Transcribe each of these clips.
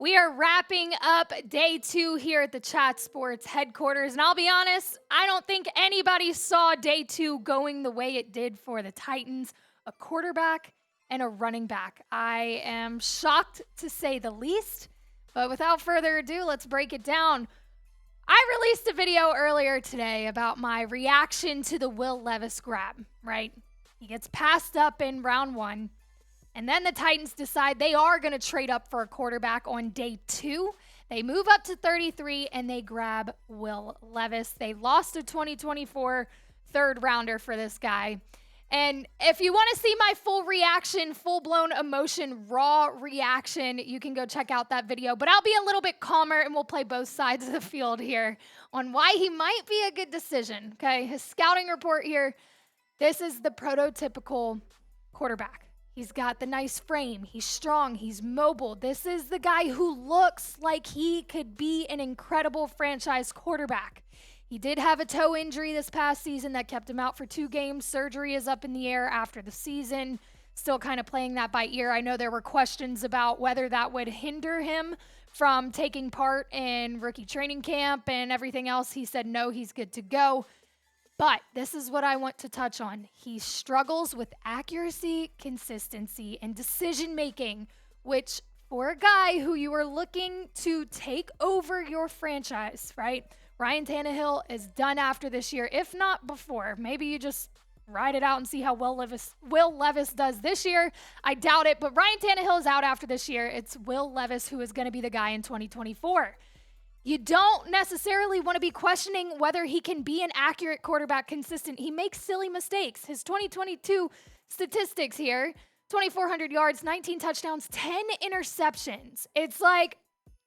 We are wrapping up day 2 here at the Chat Sports headquarters. And I'll be honest, I don't think anybody saw day 2 going the way it did for the Titans, a quarterback and a running back. I am shocked to say the least. But without further ado, let's break it down. I released a video earlier today about my reaction to the Will Levis grab, right? He gets passed up in round 1. And then the Titans decide they are going to trade up for a quarterback on day 2. They move up to 33 and they grab Will Levis. They lost a 2024 third rounder for this guy. And if you want to see my full reaction, full-blown emotion, raw reaction, you can go check out that video. But I'll be a little bit calmer and we'll play both sides of the field here on why he might be a good decision. Okay, his scouting report here. This is the prototypical quarterback. He's got the nice frame. He's strong. He's mobile. This is the guy who looks like he could be an incredible franchise quarterback. He did have a toe injury this past season that kept him out for 2 games. Surgery is up in the air after the season. Still kind of playing that by ear. I know there were questions about whether that would hinder him from taking part in rookie training camp and everything else. He said no, he's good to go. But this is what I want to touch on. He struggles with accuracy, consistency, and decision-making, which for a guy who you are looking to take over your franchise, right? Ryan Tannehill is done after this year, if not before. Maybe you just ride it out and see how Will Levis does this year. I doubt it, but Ryan Tannehill is out after this year. It's Will Levis who is going to be the guy in 2024. You don't necessarily want to be questioning whether he can be an accurate quarterback, consistent. He makes silly mistakes. His 2022 statistics here, 2,400 yards, 19 touchdowns, 10 interceptions. It's like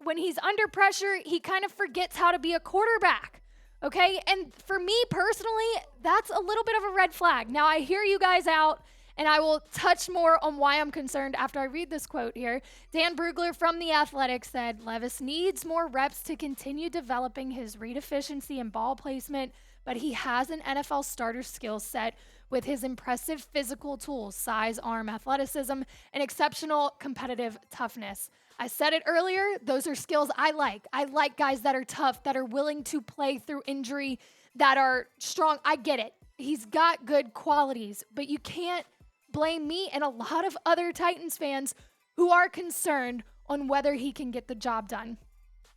when he's under pressure, he kind of forgets how to be a quarterback, okay? And for me personally, that's a little bit of a red flag. Now, I hear you guys out, and I will touch more on why I'm concerned after I read this quote here. Dan Brugler from The Athletic said, Levis needs more reps to continue developing his read efficiency and ball placement, but he has an NFL starter skill set with his impressive physical tools, size, arm, athleticism, and exceptional competitive toughness. I said it earlier, those are skills I like. I like guys that are tough, that are willing to play through injury, that are strong. I get it. He's got good qualities, but you can't blame me and a lot of other Titans fans who are concerned on whether he can get the job done.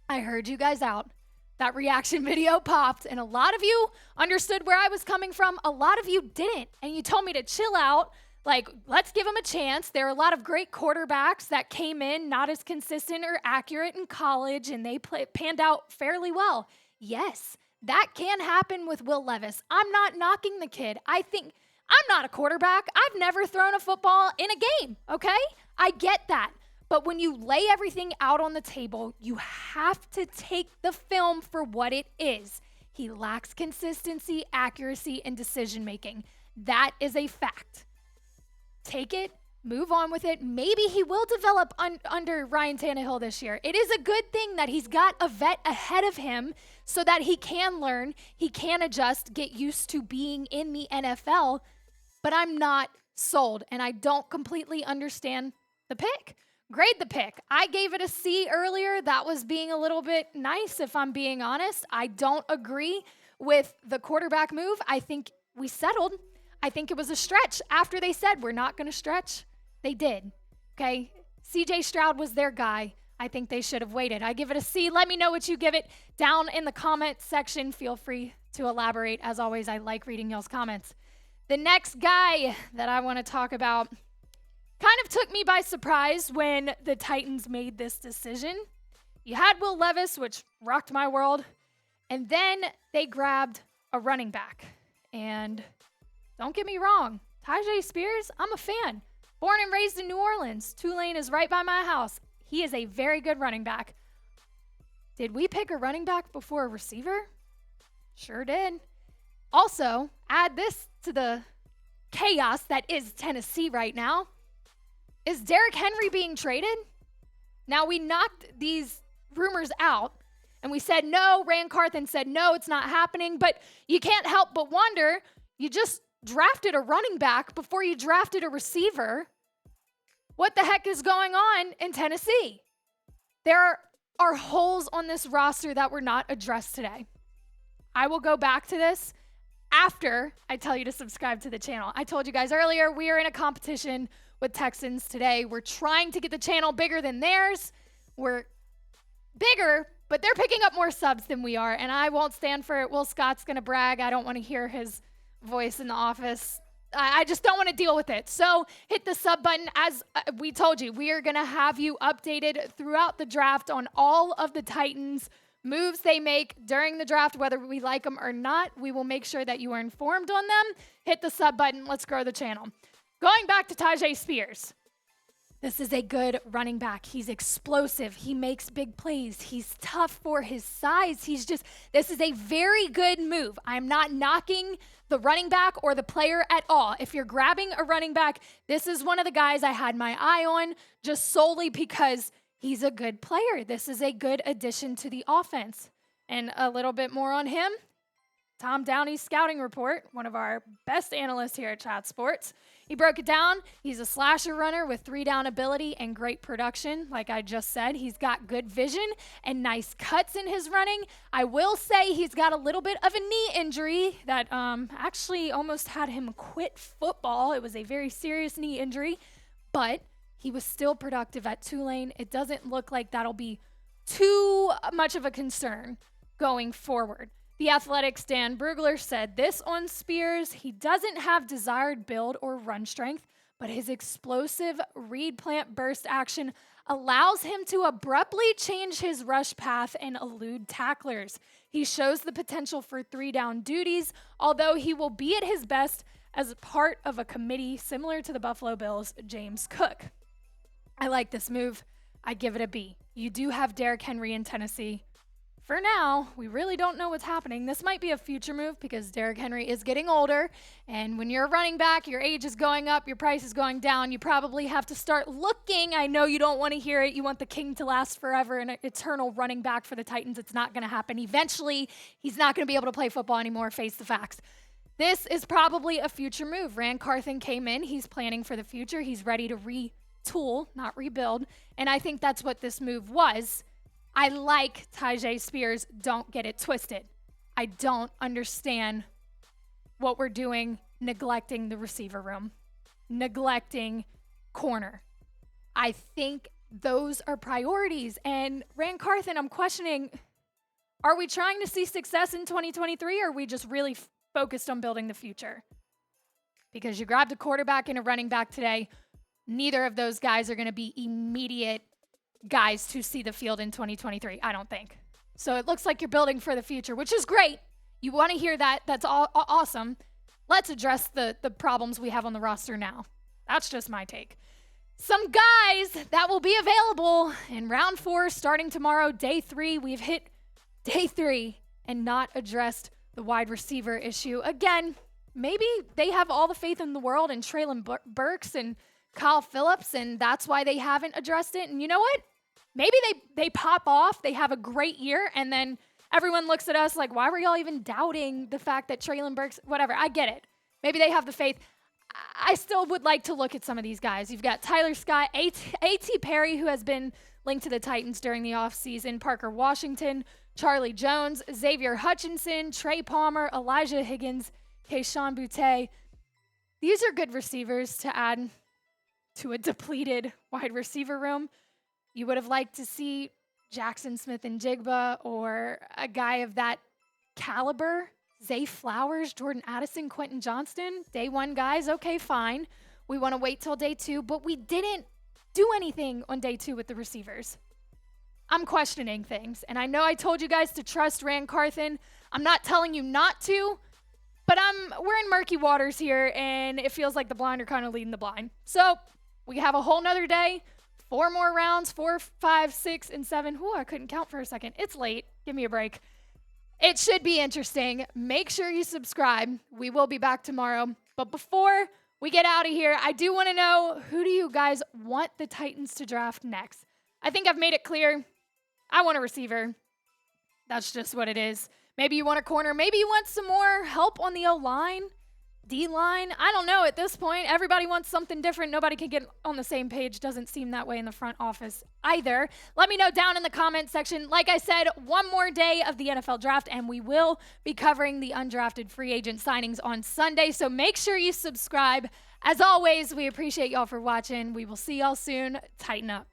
I heard you guys out. That reaction video popped, and a lot of you understood where I was coming from. A lot of you didn't, and you told me to chill out. Like, let's give him a chance. There are a lot of great quarterbacks that came in not as consistent or accurate in college, and they panned out fairly well. Yes, that can happen with Will Levis. I'm not knocking the kid. I'm not a quarterback. I've never thrown a football in a game, okay? I get that. But when you lay everything out on the table, you have to take the film for what it is. He lacks consistency, accuracy, and decision-making. That is a fact. Take it, move on with it. Maybe he will develop under Ryan Tannehill this year. It is a good thing that he's got a vet ahead of him so that he can learn, he can adjust, get used to being in the NFL. But I'm not sold, and I don't completely understand the pick. Grade the pick. I gave it a C earlier. That was being a little bit nice, if I'm being honest. I don't agree with the quarterback move. I think we settled. I think it was a stretch. After they said, we're not going to stretch, they did, okay? C.J. Stroud was their guy. I think they should have waited. I give it a C. Let me know what you give it down in the comment section. Feel free to elaborate. As always, I like reading y'all's comments. The next guy that I want to talk about kind of took me by surprise when the Titans made this decision. You had Will Levis, which rocked my world, and then they grabbed a running back. And don't get me wrong, Tyjae Spears, I'm a fan. Born and raised in New Orleans. Tulane is right by my house. He is a very good running back. Did we pick a running back before a receiver? Sure did. Also, add this to the chaos that is Tennessee right now. Is Derrick Henry being traded? Now, we knocked these rumors out, and we said no. Ran Carthon said no, it's not happening. But you can't help but wonder, you just drafted a running back before you drafted a receiver. What the heck is going on in Tennessee? There are holes on this roster that were not addressed today. I will go back to this after I tell you to subscribe to the channel. I told you guys earlier, we are in a competition with Texans today. We're trying to get the channel bigger than theirs. We're bigger, but they're picking up more subs than we are, and I won't stand for it. Will Scott's going to brag. I don't want to hear his voice in the office. I just don't want to deal with it. So hit the sub button. As we told you, we are going to have you updated throughout the draft on all of the Titans moves they make during the draft, whether we like them or not. We will make sure that you are informed on them. Hit the sub button. Let's grow the channel. Going back to Tyjae Spears. This is a good running back. He's explosive. He makes big plays. He's tough for his size. This is a very good move. I'm not knocking the running back or the player at all. If you're grabbing a running back, this is one of the guys I had my eye on just solely because he's a good player. This is a good addition to the offense. And a little bit more on him. Tom Downey's scouting report, one of our best analysts here at Chat Sports. He broke it down. He's a slasher runner with 3-down ability and great production. Like I just said, he's got good vision and nice cuts in his running. I will say he's got a little bit of a knee injury that actually almost had him quit football. It was a very serious knee injury, but he was still productive at Tulane. It doesn't look like that'll be too much of a concern going forward. The Athletic's Dan Brugler said this on Spears: he doesn't have desired build or run strength, but his explosive read plant burst action allows him to abruptly change his rush path and elude tacklers. He shows the potential for 3-down duties, although he will be at his best as part of a committee similar to the Buffalo Bills' James Cook. I like this move. I give it a B. You do have Derrick Henry in Tennessee. For now, we really don't know what's happening. This might be a future move because Derrick Henry is getting older, and when you're a running back, your age is going up, your price is going down. You probably have to start looking. I know you don't want to hear it. You want the king to last forever and an eternal running back for the Titans. It's not going to happen. Eventually, he's not going to be able to play football anymore. Face the facts. This is probably a future move. Ran Carthon came in. He's planning for the future. He's ready to retool, not rebuild, and I think that's what this move was. I like Tyjae Spears. Don't get it twisted. I don't understand what we're doing, neglecting the receiver room, neglecting corner. I think those are priorities. And Ran Carthon, I'm questioning, are we trying to see success in 2023 or are we just really focused on building the future? Because you grabbed a quarterback and a running back today. Neither of those guys are going to be immediate guys to see the field in 2023, I don't think. So it looks like you're building for the future, which is great. You want to hear that. That's all awesome. Let's address the problems we have on the roster now. That's just my take. Some guys that will be available in round 4 starting tomorrow, day 3. We've hit day 3 and not addressed the wide receiver issue. Again, maybe they have all the faith in the world in Treylon Burks and Kyle Phillips, and that's why they haven't addressed it. And you know what? Maybe they pop off, they have a great year, and then everyone looks at us like, why were y'all even doubting the fact that Treylon Burks, whatever, I get it. Maybe they have the faith. I still would like to look at some of these guys. You've got Tyler Scott, A.T. Perry, who has been linked to the Titans during the offseason, Parker Washington, Charlie Jones, Xavier Hutchinson, Trey Palmer, Elijah Higgins, Keyshawn Boutte. These are good receivers to add to a depleted wide receiver room. You would have liked to see Jackson Smith and Jigba or a guy of that caliber. Zay Flowers, Jordan Addison, Quentin Johnston. Day 1 guys, okay, fine. We want to wait till day 2, but we didn't do anything on day 2 with the receivers. I'm questioning things, and I know I told you guys to trust Ran Carthon. I'm not telling you not to, but we're in murky waters here, and it feels like the blind are kind of leading the blind. So we have a whole nother day. 4 more rounds, 4, 5, 6, and 7. Ooh, I couldn't count for a second. It's late. Give me a break. It should be interesting. Make sure you subscribe. We will be back tomorrow. But before we get out of here, I do want to know, who do you guys want the Titans to draft next? I think I've made it clear. I want a receiver. That's just what it is. Maybe you want a corner. Maybe you want some more help on the O-line. D-line, I don't know at this point. Everybody wants something different. Nobody can get on the same page. Doesn't seem that way in the front office either. Let me know down in the comment section. Like I said, one more day of the NFL draft, and we will be covering the undrafted free agent signings on Sunday. So make sure you subscribe. As always, we appreciate y'all for watching. We will see y'all soon. Tighten up.